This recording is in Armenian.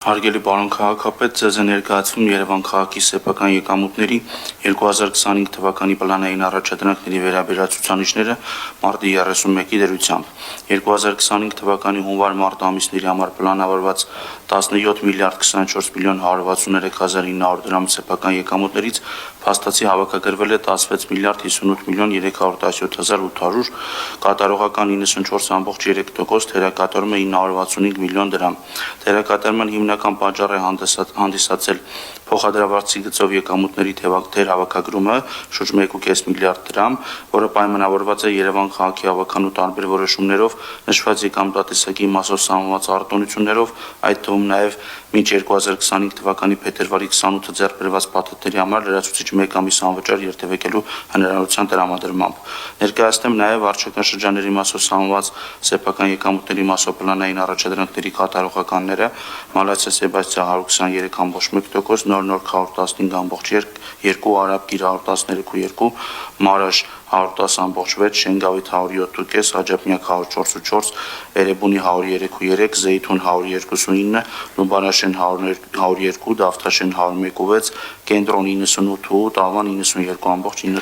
Հարգելի պարոն քաղաքապետ, ձեզ է ներկայացվում Երևան քաղաքի սեփական եկամուտների 2025 թվականի պլանային առաջադրանքների վերաբերյալ ցուցանիշները մարտի 31-ի դրությամբ։ 2025 թվականի հունվար-մարտ ամիսների համար պլանավորված 17 միլիարդ 24 միլիոն 163 հազար 900 դրամ սեփական եկամուտներից փաստացի հավաքագրվել է 16 միլիարդ 58 միլիոն 317 հազար 800, կատարողական 94.3%, թերակատարումը 965 միլիոն դրամ։ Թերակատարման հիմնական պատճառ է հանդիսացել փոխադրավարձի գծով եկամուտների թերհավաքագրումը շուրջ 1.5 միլիարդ դրամ, որը պայմանավորված է Երևան քաղաքի հավաքանու տարբեր որոշումներով, նշված եկամտատեսակի մասով սահմանված արտոնություններով, այդ թվում նաև մինչ 2025 թվականի փետրվարի 28-ը ձեռք բերված փաթեթների համար լրացուցիչ 1 ամիս անվճար երթևեկելու հնարավորության տրամադրմամբ։ Ներկայացնեմ նաև վարչական շրջանների մասով սահմանված սեփական եկամուտների մասով պլանային առաջադրանքների կատարողականները, Մալացիա Սեբաստիա 123.1%, Նոր 115.2, Արաբկիր 113.2, Մարաշ 110.6, Շենգավիթ 107.5, Աջափնյակ 104.4, Էրեբունի 103.3, Զեյթուն 129, Լուբանաշեն 102, Դավթաշեն 101.6, Կենտրոն 98.8, Աղվան 92.9